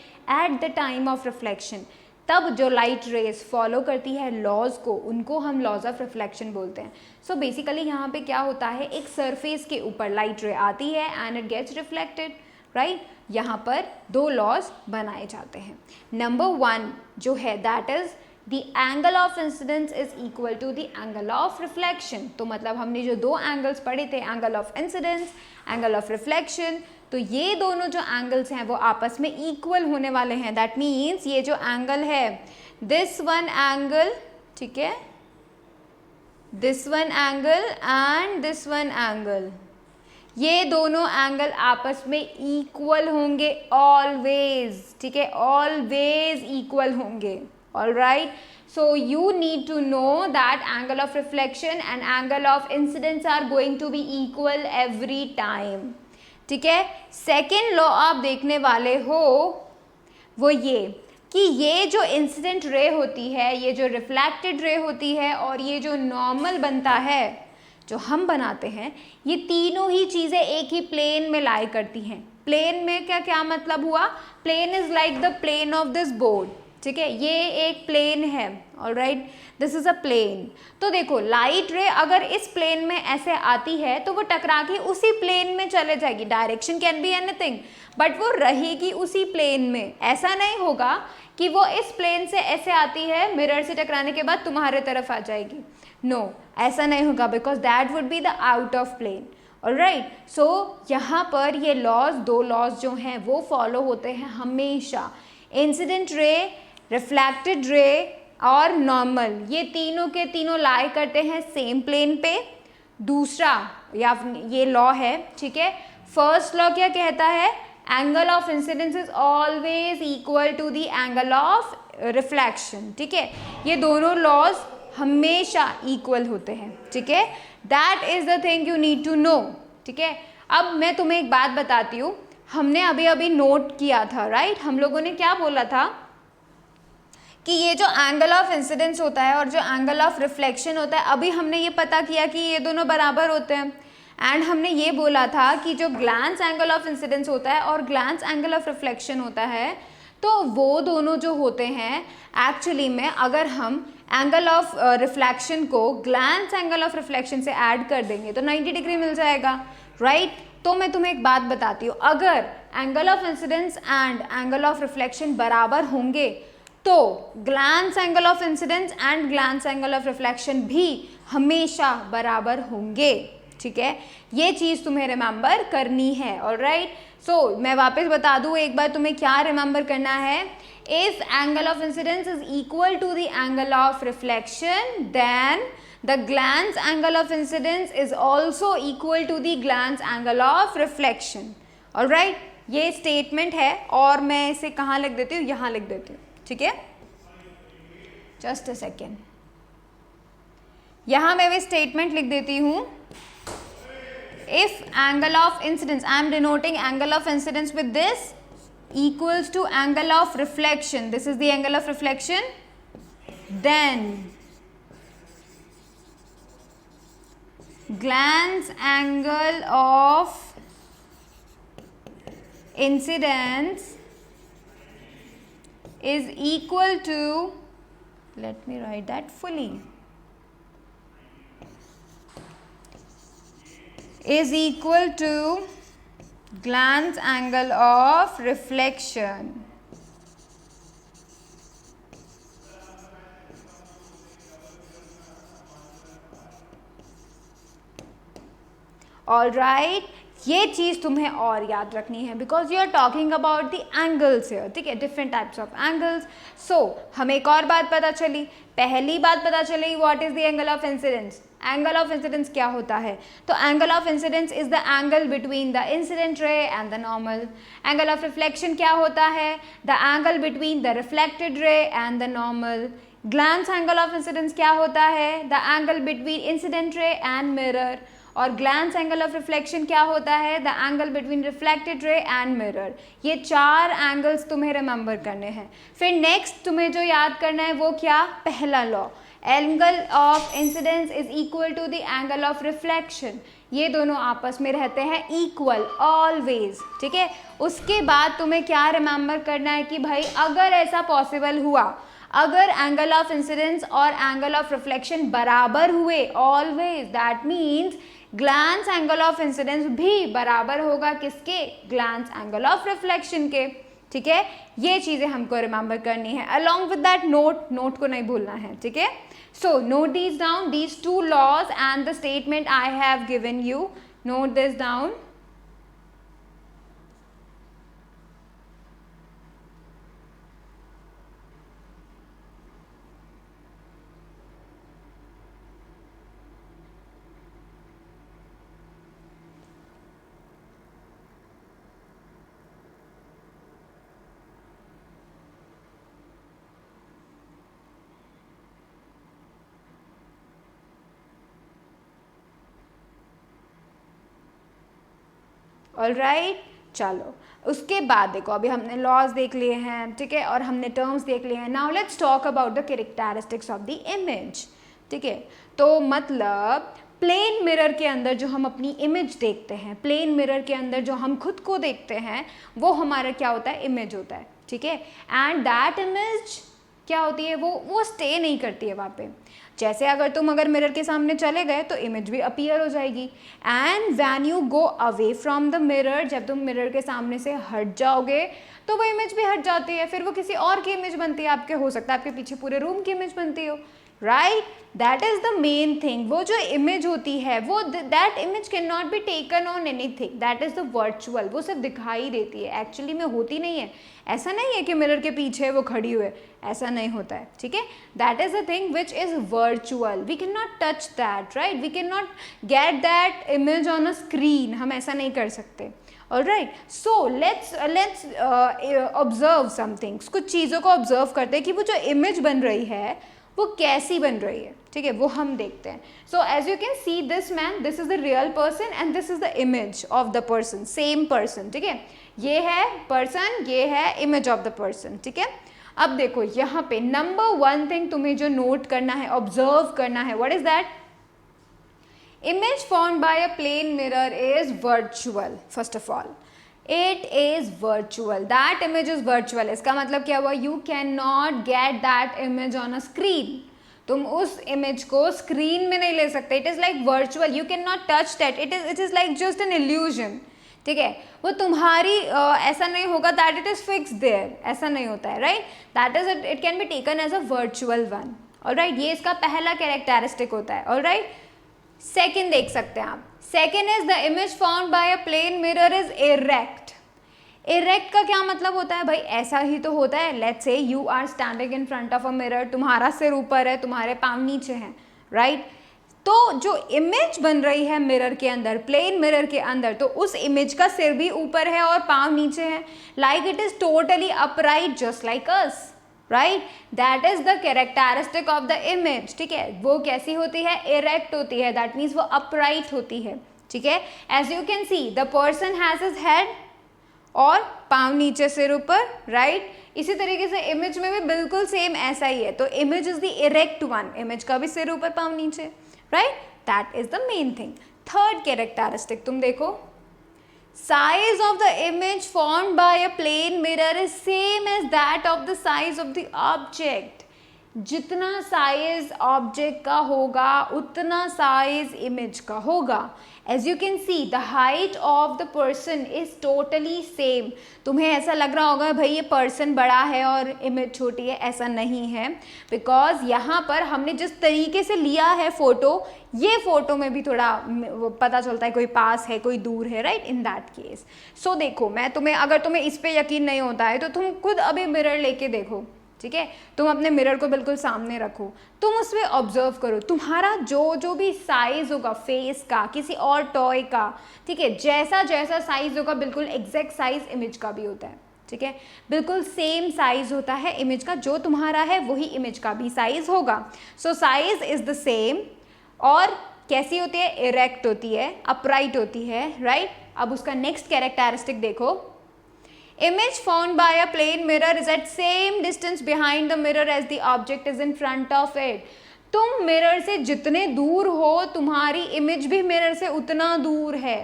at the time of reflection, तब जो लाइट रेज फॉलो करती है लॉज को, उनको हम लॉज ऑफ रिफ्लेक्शन बोलते हैं। सो बेसिकली यहाँ पे क्या होता है, एक सरफेस के ऊपर लाइट रे आती है and it gets reflected, right. यहाँ पर 2 लॉज बनाए जाते हैं। नंबर 1 जो है that is the angle of incidence is equal to the angle of reflection. तो मतलब हमने जो 2 एंगल्स पढ़े थे, angle of incidence, angle of reflection, तो ये दोनों जो एंगल्स हैं वो आपस में इक्वल होने वाले हैं। दैट मीन्स ये जो एंगल है दिस वन एंगल, ठीक है, this one angle and this one angle, ये दोनों एंगल आपस में इक्वल होंगे ऑलवेज, ठीक है, ऑलवेज इक्वल होंगे, alright. So you need to know that angle of reflection and angle of incidence are going to be equal every time, ठीक है। सेकेंड लॉ आप देखने वाले हो वो ये कि ये जो इंसिडेंट रे होती है, ये जो रिफ्लेक्टेड रे होती है और ये जो नॉर्मल बनता है जो हम बनाते हैं, ये तीनों ही चीज़ें एक ही प्लेन में लाई करती हैं। प्लेन में क्या क्या मतलब हुआ, plane is like the plane of this board, ठीक है, ये एक प्लेन है, alright, this is a plane. तो देखो लाइट रे अगर इस प्लेन में ऐसे आती है तो वो टकरा के उसी प्लेन में चले जाएगी, direction can be anything, but वो रहेगी उसी प्लेन में। ऐसा नहीं होगा कि वो इस प्लेन से ऐसे आती है, मिरर से टकराने के बाद तुम्हारे तरफ आ जाएगी, नो, ऐसा नहीं होगा, because that would be the out of plane, alright. So यहाँ पर ये लॉज, 2 लॉज जो हैं वो फॉलो होते हैं हमेशा। इंसिडेंट रे, रिफ्लेक्टेड रे और नॉर्मल, ये तीनों के तीनों लाई करते हैं सेम प्लेन पे। दूसरा या ये लॉ है, ठीक है। फर्स्ट लॉ क्या कहता है, angle of incidence is always equal to the angle of reflection, ठीक है। ये दोनों लॉज हमेशा इक्वल होते हैं, ठीक है। That is the thing you need to know, ठीक है। अब मैं तुम्हें एक बात बताती हूँ, हमने अभी अभी नोट किया था, राइट, हम लोगों ने क्या बोला था कि ये जो एंगल ऑफ इंसिडेंस होता है और जो एंगल ऑफ रिफ्लेक्शन होता है, अभी हमने ये पता किया कि ये दोनों बराबर होते हैं, एंड हमने ये बोला था कि जो ग्लांस एंगल ऑफ इंसिडेंस होता है और ग्लांस एंगल ऑफ रिफ्लेक्शन होता है, तो वो दोनों जो होते हैं एक्चुअली में अगर हम एंगल ऑफ रिफ्लेक्शन को ग्लैंस एंगल ऑफ रिफ्लेक्शन से ऐड कर देंगे तो 90 डिग्री मिल जाएगा, राइट? तो मैं तुम्हें एक बात बताती हूँ, अगर angle of incidence and angle of reflection बराबर होंगे तो glance angle of incidence and glance angle of reflection भी हमेशा बराबर होंगे, ठीक है? ये चीज़ तुम्हें रिमेंबर करनी है, ऑलराइट? सो मैं वापस बता दूँ एक बार तुम्हें क्या रिमेंबर करना है. If angle of incidence is equal to the angle of reflection, then the glance angle of incidence is also equal to the glance angle of reflection. Alright? ये statement है और मैं इसे कहाँ लिख देती हूँ, यहाँ लिख देती हूँ, ठीक है? Just a second. यहाँ मैं भी statement लिख देती हूँ. If angle of incidence, I am denoting angle of incidence with this, equals to angle of reflection, this is the angle of reflection, then glance angle of incidence is equal to, let me write that fully, is equal to glance angle of reflection. Alright, ये चीज़ तुम्हें और याद रखनी है because you are talking about the angles here, ठीक है? Different types of angles. So हमें एक और बात पता चली. पहली बात पता चली what is the angle of incidence. Angle of incidence क्या होता है? तो angle of incidence is the angle between the incident ray and the normal. Angle of reflection क्या होता है? The angle between the reflected ray and the normal. Glance angle of incidence क्या होता है? The angle between incident ray and mirror. और ग्लैंस एंगल ऑफ रिफ्लेक्शन क्या होता है? The angle between reflected ray and mirror. ये 4 एंगल्स तुम्हें रिमेंबर करने हैं. फिर नेक्स्ट तुम्हें जो याद करना है वो क्या? पहला law, angle of incidence is equal to the angle of reflection. ये दोनों आपस में रहते हैं इक्वल ऑलवेज, ठीक है? उसके बाद तुम्हें क्या रिमेंबर करना है कि भाई अगर ऐसा पॉसिबल हुआ, अगर एंगल ऑफ इंसिडेंस और एंगल ऑफ रिफ्लेक्शन बराबर हुए always, that means glance angle of incidence भी बराबर होगा किसके? ग्लैंस एंगल ऑफ रिफ्लेक्शन के, ठीक है? ये चीज़ें हमको रिमेंबर करनी है. अलॉन्ग विद दैट नोट को नहीं भूलना है, ठीक है? So note these down, these 2 laws and the statement I have given you. Note this down. Alright, चलो उसके बाद देखो अभी हमने लॉज देख लिए हैं, ठीक है? और हमने टर्म्स देख लिए हैं. Now let's talk about the characteristics of the image, ठीक है? तो मतलब प्लेन मिरर के अंदर जो हम अपनी इमेज देखते हैं, प्लेन मिरर के अंदर जो हम खुद को देखते हैं, वो हमारा क्या होता है? इमेज होता है, ठीक है? एंड दैट इमेज क्या होती है? वो स्टे नहीं करती है वहाँ पे. जैसे अगर मिरर के सामने चले गए तो इमेज भी अपीयर हो जाएगी. And when you go away from the mirror, जब तुम मिरर के सामने से हट जाओगे तो वो इमेज भी हट जाती है. फिर वो किसी और की इमेज बनती है आपके, हो सकता है आपके पीछे पूरे रूम की इमेज बनती हो, right? That is the main thing. वो जो इमेज होती है वो that image can not be taken on anything. That is the virtual. वो सिर्फ दिखाई देती है, एक्चुअली में होती नहीं है. ऐसा नहीं है कि मिरर के पीछे वो खड़ी हुई है, ऐसा नहीं होता है, ठीक है? That is a thing which is virtual. We can not touch that, right? We can not get that image on a screen. हम ऐसा नहीं कर सकते. Alright, so let's observe some things. कुछ चीज़ों को ऑब्जर्व करते हैं कि वो जो इमेज बन रही है वो कैसी बन रही है, ठीक है? वो हम देखते हैं. So as you can see this man, this is the real person and this is the image of the person, same person, ठीक है? ये है पर्सन, ये है इमेज ऑफ द पर्सन, ठीक है? अब देखो यहाँ पे नंबर 1 थिंग तुम्हें जो नोट करना है, ऑब्जर्व करना है, what is that? Image formed by a plane mirror is virtual. First of all, it is virtual, that image is virtual. इसका मतलब क्या हुआ, you can not get that image on a screen. तुम उस इमेज को स्क्रीन में नहीं ले सकते, it is like virtual, you can not touch that, it is like just an illusion, ठीक है। वो तुम्हारी ऐसा नहीं होगा that it is fix there, ऐसा नहीं होता है, right. That is it can be taken as a virtual one, alright. ये इसका पहला कैरेक्टरिस्टिक होता है, ऑलराइट। सेकंड देख सकते हैं आप, second is the image found by a plane mirror is erect. Erect का क्या मतलब होता है भाई, ऐसा ही तो होता है। Let's say you are standing in front of a mirror, तुम्हारा सिर ऊपर है, तुम्हारे पाँव नीचे हैं, राइट। तो जो इमेज बन रही है मिरर के अंदर, प्लेन मिरर के अंदर, तो उस इमेज का सिर भी ऊपर है और पाँव नीचे है, like it is totally upright just like us, right. That is the characteristic of the image, ठीक है। वो कैसी होती है, इरेक्ट होती है, दैट मीन्स वो अपराइट होती है, ठीक है। As you can see the person has his head और पाँव नीचे सिर ऊपर, राइट। इसी तरीके से इमेज में भी बिल्कुल सेम ऐसा ही है। तो image is the erect one, image का भी सिर ऊपर पाँव नीचे, right. That is the main thing. Third characteristic तुम देखो, size of the image formed by a plane mirror is same as that of the size of the object. जितना साइज ऑब्जेक्ट का होगा उतना साइज इमेज का होगा। As you can see the height of the person is totally same. तुम्हें ऐसा लग रहा होगा भाई ये पर्सन बड़ा है और इमेज छोटी है, ऐसा नहीं है, बिकॉज यहाँ पर हमने जिस तरीके से लिया है फोटो, ये फोटो में भी थोड़ा पता चलता है कोई पास है कोई दूर है, राइट, इन दैट केस। सो देखो, मैं तुम्हें, अगर तुम्हें इस पे यकीन नहीं होता है तो तुम खुद अभी मिरर लेके देखो, ठीक है। तुम अपने मिरर को बिल्कुल सामने रखो, तुम उस पर ऑब्जर्व करो, तुम्हारा जो भी साइज होगा फेस का, किसी और टॉय का, ठीक है, जैसा जैसा साइज होगा बिल्कुल एग्जैक्ट साइज इमेज का भी होता है, ठीक है। बिल्कुल सेम साइज होता है इमेज का, जो तुम्हारा है वही इमेज का भी साइज होगा। सो साइज इज द सेम। और कैसी होती है, इरेक्ट होती है, अपराइट होती है, राइट। अब उसका नेक्स्ट कैरेक्टरिस्टिक देखो, image found by a plane mirror is at same distance behind the mirror as the object is in front of it. तुम मिरर से जितने दूर हो तुम्हारी इमेज भी मिरर से उतना दूर है,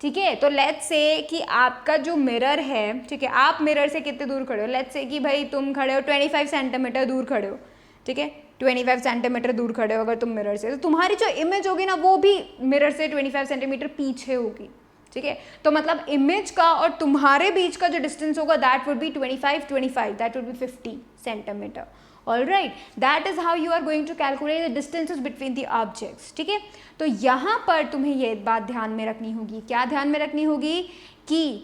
ठीक है। तो लेट्स से कि आपका जो मिरर है, ठीक है, आप मिरर से कितने दूर खड़े हो, लेट्स से कि भाई तुम खड़े हो 25 सेंटीमीटर दूर खड़े हो, ठीक है, 25 सेंटीमीटर दूर खड़े हो अगर तुम मिरर से, तो तुम्हारी जो इमेज होगी ना वो भी मिरर से 25 सेंटीमीटर पीछे होगी, ठीक है। तो मतलब इमेज का और तुम्हारे बीच का जो डिस्टेंस होगा that would be 25 that would be 50 centimetre, alright. That is how you are going to calculate the distances between the objects, ठीक है। तो यहाँ पर तुम्हें ये बात ध्यान में रखनी होगी, क्या ध्यान में रखनी होगी, कि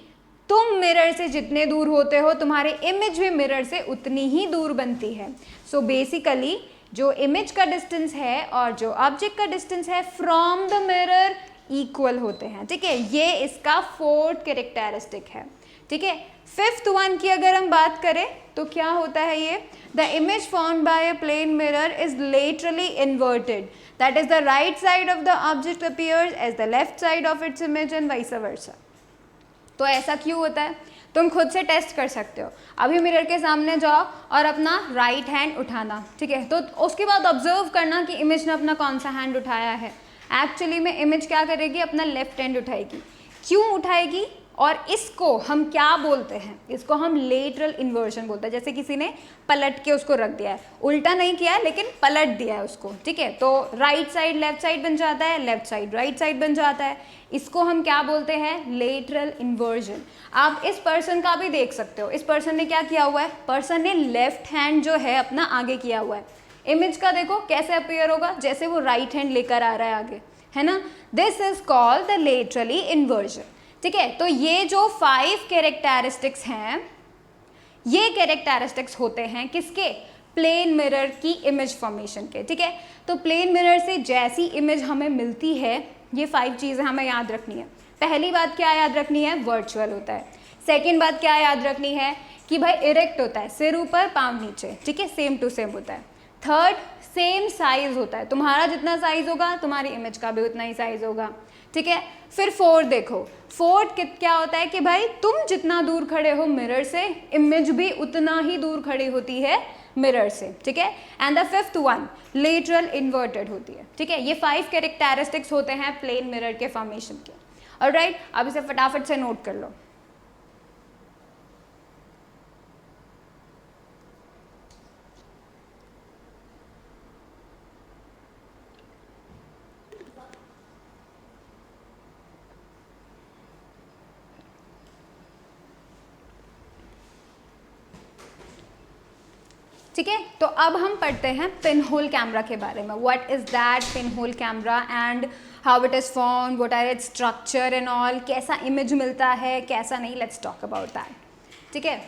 तुम मिरर से जितने दूर होते हो तुम्हारी इमेज भी मिरर से उतनी ही दूर बनती है। सो बेसिकली जो इमेज का डिस्टेंस है और जो ऑब्जेक्ट का डिस्टेंस है फ्रॉम द मिरर इक्वल होते हैं, ठीक है। ये इसका फोर्थ कैरेक्टरिस्टिक है, ठीक है। फिफ्थ वन की अगर हम बात करें तो क्या होता है ये, the image found by a plane mirror is laterally inverted, that is the right side of the object appears as the left side of its image and vice versa. तो ऐसा क्यों होता है, तुम खुद से टेस्ट कर सकते हो। अभी मिरर के सामने जाओ और अपना राइट हैंड उठाना, ठीक है, तो उसके बाद ऑब्जर्व करना कि इमेज ने अपना कौन सा हैंड उठाया है। एक्चुअली में इमेज क्या करेगी, अपना लेफ्ट हैंड उठाएगी। क्यों उठाएगी और इसको हम क्या बोलते हैं, इसको हम लेटरल इन्वर्जन बोलते हैं। जैसे किसी ने पलट के उसको रख दिया है, उल्टा नहीं किया है लेकिन पलट दिया है उसको, ठीक है, तो राइट साइड लेफ्ट साइड बन जाता है, लेफ्ट साइड राइट साइड बन जाता है। इसको हम क्या बोलते हैं, लेटरल इन्वर्जन। आप इस पर्सन का भी देख सकते हो, इस पर्सन ने क्या किया हुआ है, पर्सन ने लेफ्ट हैंड जो है अपना आगे किया हुआ है। इमेज का देखो कैसे अपीयर होगा, जैसे वो राइट हैंड लेकर आ रहा है आगे, है ना। This is called the laterally inversion, ठीक है। तो ये जो 5 कैरेक्टरिस्टिक्स हैं, ये कैरेक्टरिस्टिक्स होते हैं किसके, प्लेन मिरर की इमेज फॉर्मेशन के, ठीक है। तो प्लेन मिरर से जैसी इमेज हमें मिलती है, ये 5 चीज़ें हमें याद रखनी है। पहली बात क्या याद रखनी है, वर्चुअल होता है। सेकेंड बात क्या याद रखनी है कि भाई इरेक्ट होता है, सिर ऊपर पाँव नीचे, ठीक है, सेम टू सेम होता है। थर्ड, सेम साइज होता है, तुम्हारा जितना साइज होगा तुम्हारी इमेज का भी उतना ही साइज होगा, ठीक है। फिर फोर्थ देखो, फोर्थ क्या होता है कि भाई तुम जितना दूर खड़े हो मिरर से, इमेज भी उतना ही दूर खड़ी होती है मिरर से, ठीक है। And the fifth one lateral inverted होती है, ठीक है। ये 5 कैरेक्टरिस्टिक्स होते हैं प्लेन मिरर के फॉर्मेशन के, ऑलराइट। अब इसे फटाफट से नोट कर लो। ठीक है, तो अब हम पढ़ते हैं पिन होल कैमरा के बारे में. What is that pin hole camera and how it is form, what are its structure and all, कैसा इमेज मिलता है कैसा नहीं, लेट्स टॉक अबाउट दैट. ठीक है,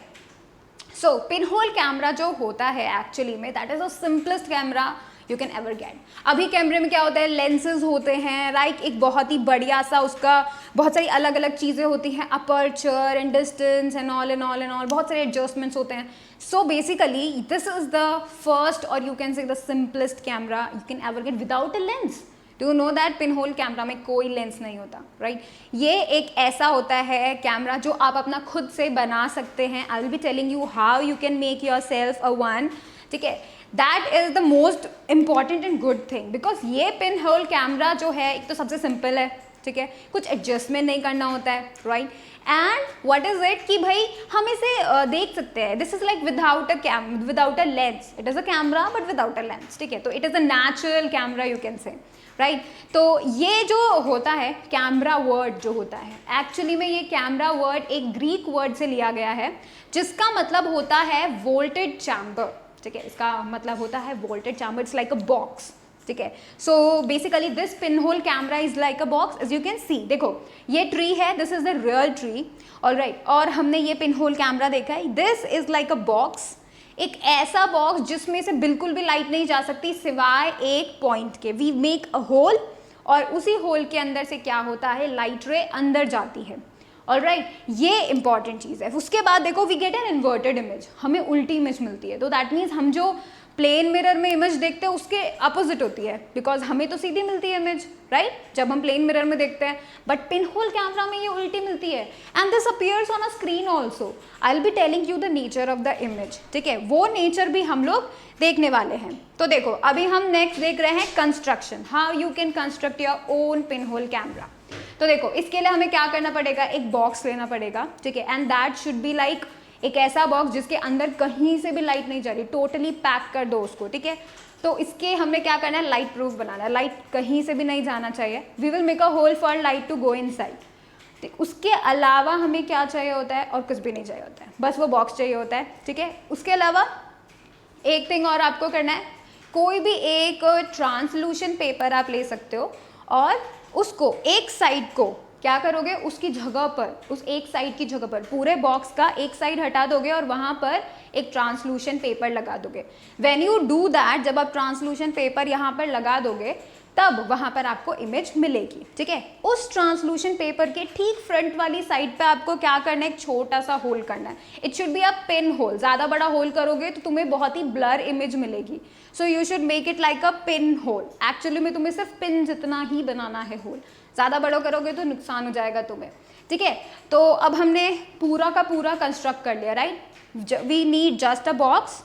सो पिन होल कैमरा जो होता है एक्चुअली में that is the simplest camera you can ever gate. अभी कैमरे में क्या होता है, लेंसेज होते हैं, राइट, एक बहुत ही बढ़िया सा उसका बहुत सारी अलग अलग चीज़ें होती हैं, aperture and distance and all and all and all, बहुत सारे एडजस्टमेंट्स होते हैं. So basically this is the first और you can say the simplest camera you can ever get without a lens. Do know that pin hole camera में कोई लेंस नहीं होता, राइट. ये एक ऐसा होता है कैमरा जो आप अपना खुद से बना सकते हैं. I will be telling you how you can make your self a one. ठीक है, that is the most important and good thing, because ये पिन होल कैमरा जो है एक तो सबसे सिंपल है. ठीक है, कुछ एडजस्टमेंट नहीं करना होता है, right. And what is it कि भाई हम इसे देख सकते हैं. This is like without a lens. It is a camera but without a lens. ठीक है, तो it is a natural camera you can से, राइट. तो ये जो होता है कैमरा वर्ड जो होता है एक्चुअली में, ये कैमरा वर्ड एक ग्रीक वर्ड से लिया गया है जिसका मतलब होता है वोल्टेड चैम्बर. ठीक है, इसका मतलब होता है vaulted chamber. It's like a box. ठीक है, so basically this pin whole camera is like a box as you can see. देखो ये ट्री है, this is the real tree, alright. और हमने ये पिन होल कैमरा देखा है, this is like a box, एक ऐसा बॉक्स जिसमें से बिल्कुल भी लाइट नहीं जा सकती सिवाय एक पॉइंट के. वी मेक अ होल और उसी होल के अंदर से क्या होता है, लाइट रे अंदर जाती है. ऑलराइट, ये इंपॉर्टेंट चीज़ है. उसके बाद देखो we get an inverted image, हमें उल्टी इमेज मिलती है. तो दैट मीन्स हम जो प्लेन मिरर में इमेज देखते हैं उसके अपोजिट होती है, बिकॉज हमें तो सीधी मिलती है इमेज, राइट, जब हम प्लेन मिरर में देखते हैं. बट पिन होल कैमरा में ये उल्टी मिलती है. And this appears on a screen also. I will be telling you the nature of the image. ठीक है, वो नेचर भी हम लोग देखने वाले हैं. तो देखो अभी हम नेक्स्ट देख रहे हैं construction, how you can construct your own pin hole camera. तो देखो इसके लिए हमें क्या करना पड़ेगा, एक बॉक्स लेना पड़ेगा. ठीक है, and that should be like एक ऐसा बॉक्स जिसके अंदर कहीं से भी लाइट नहीं जा रही, टोटली पैक कर दो उसको. ठीक है, तो इसके हमें क्या करना है, लाइट प्रूफ बनाना है, लाइट कहीं से भी नहीं जाना चाहिए. We will make a hole for light to go inside. उसके अलावा हमें क्या चाहिए होता है, और कुछ भी नहीं चाहिए होता है, बस वो बॉक्स चाहिए होता है. ठीक है, उसके अलावा एक थिंग और आपको करना है, कोई भी एक ट्रांसलूशन पेपर आप ले सकते हो और उसको एक साइड को क्या करोगे, उसकी जगह पर, उस एक साइड की जगह पर पूरे बॉक्स का एक साइड हटा दोगे और वहाँ पर एक ट्रांसलूशन पेपर लगा दोगे. व्हेन यू डू दैट, जब आप ट्रांसलूशन पेपर यहाँ पर लगा दोगे तब वहाँ पर आपको इमेज मिलेगी. ठीक है, उस ट्रांसलूशन पेपर के ठीक फ्रंट वाली साइड पे आपको क्या करना है, एक छोटा सा होल करना है. It should be a pin whole. ज़्यादा बड़ा होल करोगे तो तुम्हें बहुत ही ब्लर इमेज मिलेगी. So you should make it like a pin whole. Actually में तुम्हें सिर्फ पिन जितना ही बनाना है होल, ज़्यादा बड़ा करोगे तो नुकसान हो जाएगा तुम्हें. ठीक है, तो अब हमने पूरा का पूरा कंस्ट्रक्ट कर लिया, right. We need just a box,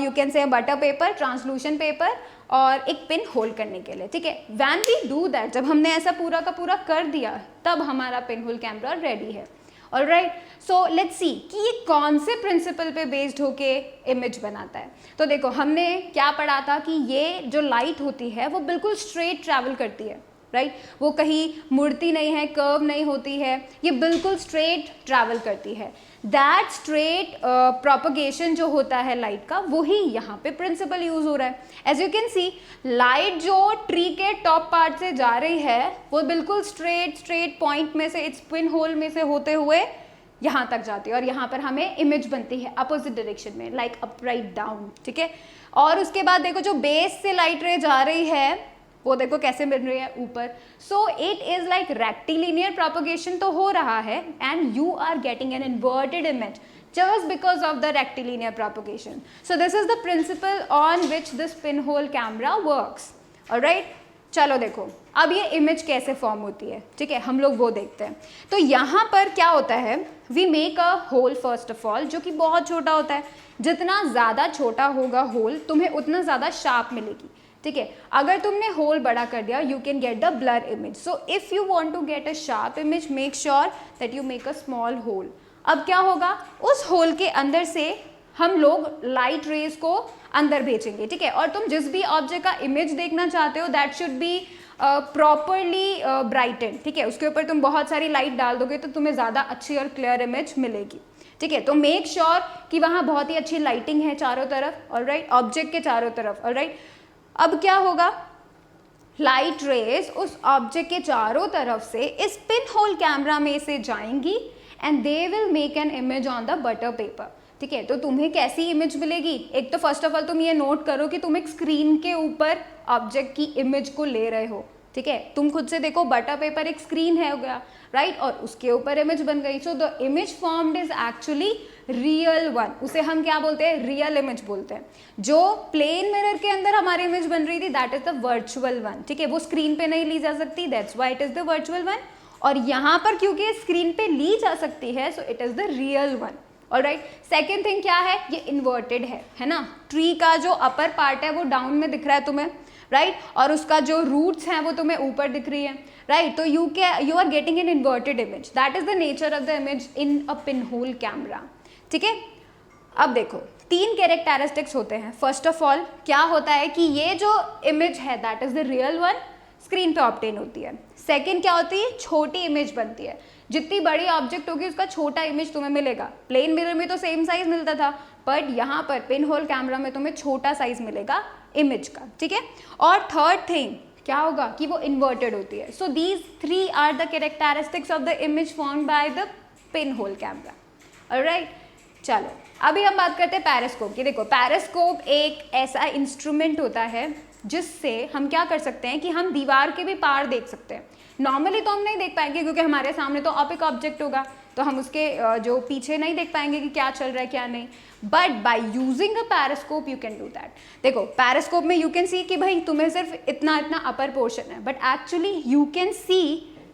you can say butter paper, translucent paper और एक पिन होल करने के लिए. ठीक है, व्हेन वी डू दैट, जब हमने ऐसा पूरा का पूरा कर दिया तब हमारा पिन होल कैमरा रेडी है. ऑलराइट, सो लेट्स सी कि ये कौन से प्रिंसिपल पे बेस्ड होके इमेज बनाता है. तो देखो हमने क्या पढ़ा था कि ये जो लाइट होती है वो बिल्कुल स्ट्रेट ट्रैवल करती है, राइट. वो कहीं मुड़ती नहीं है, कर्व नहीं होती है, ये बिल्कुल स्ट्रेट ट्रैवल करती है. दैट स्ट्रेट प्रोपगेशन जो होता है लाइट का, वही यहाँ पे प्रिंसिपल यूज हो रहा है. As you can see, light जो ट्री के टॉप पार्ट से जा रही है वो बिल्कुल स्ट्रेट पॉइंट में से, इट्स पिन होल में से होते हुए यहाँ तक जाती है और यहाँ पर हमें इमेज बनती है अपोजिट डायरेक्शन में, लाइक अपराइट डाउन. ठीक है, और उसके बाद देखो जो बेस से लाइट रे जा रही है वो देखो कैसे मिल रही है ऊपर. So it is like rectilinear propagation तो हो रहा है and you are getting an inverted image just because of the rectilinear propagation. So this is the principle on which this pinhole camera works. Alright? चलो देखो अब ये इमेज कैसे फॉर्म होती है. ठीक है, हम लोग वो देखते हैं. तो यहाँ पर क्या होता है, we make a hole first of all, जो कि बहुत छोटा होता है. जितना ज़्यादा छोटा होगा होल तुम्हें उतना ज़्यादा शार्प मिलेगी. ठीक है, अगर तुमने होल बड़ा कर दिया you can get the blur image. So if you want to get a sharp image, make sure that you make a small hole. अब क्या होगा, उस होल के अंदर से हम लोग लाइट रेज को अंदर भेजेंगे. ठीक है, और तुम जिस भी ऑब्जेक्ट का इमेज देखना चाहते हो that should be properly brightened. ठीक है, उसके ऊपर तुम बहुत सारी लाइट डाल दोगे तो तुम्हें ज़्यादा अच्छी और क्लियर इमेज मिलेगी. ठीक है, तो मेक श्योर कि वहाँ बहुत ही अच्छी लाइटिंग है चारों तरफ, ऑलराइट, ऑब्जेक्ट के चारों तरफ, ऑलराइट। अब क्या होगा, लाइट रेज उस ऑब्जेक्ट के चारों तरफ से इस पिन होल कैमरा में से जाएंगी and they will make an image on the butter paper. ठीक है, तो तुम्हें कैसी इमेज मिलेगी, एक तो फर्स्ट ऑफ ऑल तुम ये नोट करो कि तुम एक स्क्रीन के ऊपर ऑब्जेक्ट की इमेज को ले रहे हो। ठीक है, तुम खुद से देखो, बटर पेपर एक स्क्रीन है हो गया, राइट, और उसके ऊपर इमेज बन गई। So the image formed is actually real one, उसे हम क्या बोलते हैं, रियल इमेज बोलते हैं। जो प्लेन मिरर के अंदर हमारी इमेज बन रही थी that is the virtual one. ठीक है, वो स्क्रीन पे नहीं ली जा सकती, that's why it is the virtual one. और यहाँ पर क्योंकि स्क्रीन पे ली जा सकती है, सो it is the real one. Alright, second thing क्या है, ये इन्वर्टेड है ना, ट्री का जो अपर पार्ट है वो डाउन में दिख रहा है तुम्हें, राइट, और उसका जो रूट्स हैं वो तुम्हें ऊपर दिख रही है, राइट। तो you are getting an inverted image, that is the nature of the image in a pin whole camera. ठीक है, अब देखो 3 कैरेक्टरिस्टिक्स होते हैं। फर्स्ट ऑफ ऑल क्या होता है कि ये जो इमेज है that is the real one, screen पे ऑब्टेन होती है। सेकेंड क्या होती है, छोटी इमेज बनती है, जितनी बड़ी ऑब्जेक्ट होगी उसका छोटा इमेज तुम्हें मिलेगा। प्लेन मिरर में तो सेम साइज मिलता था, बट यहाँ पर पिन होल कैमरा में तुम्हें छोटा साइज मिलेगा इमेज का। ठीक है, और थर्ड थिंग क्या होगा कि वो इन्वर्टेड होती है। So these 3 are the characteristics of the image formed by the pin whole camera. Alright, चलो अभी हम बात करते हैं पेरिस्कोप की। देखो पेरिस्कोप एक ऐसा इंस्ट्रूमेंट होता है जिससे हम क्या कर सकते हैं कि हम दीवार के भी पार देख सकते हैं। नॉर्मली तो हम नहीं देख पाएंगे क्योंकि हमारे सामने तो ऑपिक ऑब्जेक्ट होगा, तो हम उसके जो पीछे नहीं देख पाएंगे कि क्या चल रहा है क्या नहीं, but by using a periscope you can do that. देखो पेरिस्कोप में यू कैन सी कि भाई तुम्हें सिर्फ इतना इतना अपर पोर्शन है, but actually you can see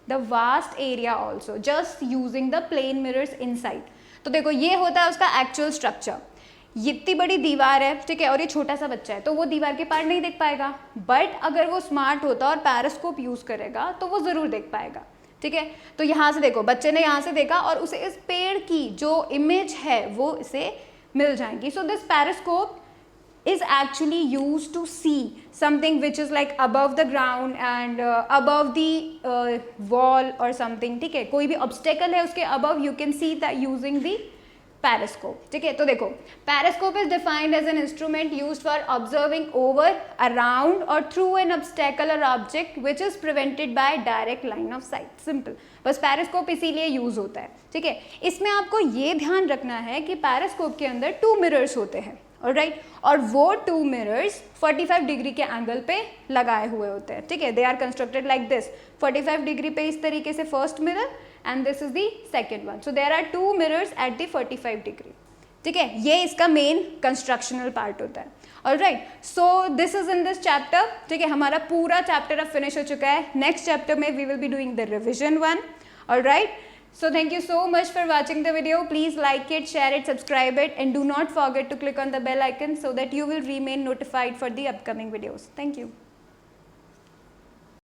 the vast area also just using the plane mirrors inside. तो देखो ये होता है उसका एक्चुअल स्ट्रक्चर। इतनी बड़ी दीवार है, ठीक है, और ये छोटा सा बच्चा है तो वो दीवार के पार नहीं देख पाएगा, बट अगर वो स्मार्ट होता और पेरिस्कोप यूज करेगा तो वो जरूर देख पाएगा। ठीक है, तो यहाँ से देखो बच्चे ने यहाँ से देखा और उसे इस पेड़ की जो इमेज है वो इसे मिल जाएंगी। So this periscope is actually used to see something which is like above the ground and above the wall or something। ठीक है, कोई भी obstacle है उसके above you can see that using the periscope. ठीक है, तो देखो periscope is defined as an instrument used for observing over, around or through an obstacle or object which is prevented by direct line of sight. Simple, बस पेरिस्कोप इसीलिए यूज होता है। ठीक है, इसमें आपको ये ध्यान रखना है कि पेरिस्कोप के अंदर 2 मिरर्स होते हैं, ऑलराइट, और वो 2 मिरर्स 45 डिग्री के एंगल पे लगाए हुए होते हैं। ठीक है, they are constructed like this, 45 degree पे इस तरीके से first mirror and this is the second one, so there are 2 mirrors at the 45 degree। ठीक है, ये इसका मेन कंस्ट्रक्शनल पार्ट होता है। Alright, so this is in this chapter. ठीक है, हमारा पूरा चैप्टर अब फिनिश हो चुका है। नेक्स्ट चैप्टर में we will be doing the revision 1। Alright, so thank you so much for watching the video. Please like it, share it, subscribe it, and do not forget to click on the bell icon so that you will remain notified for the upcoming videos. Thank you.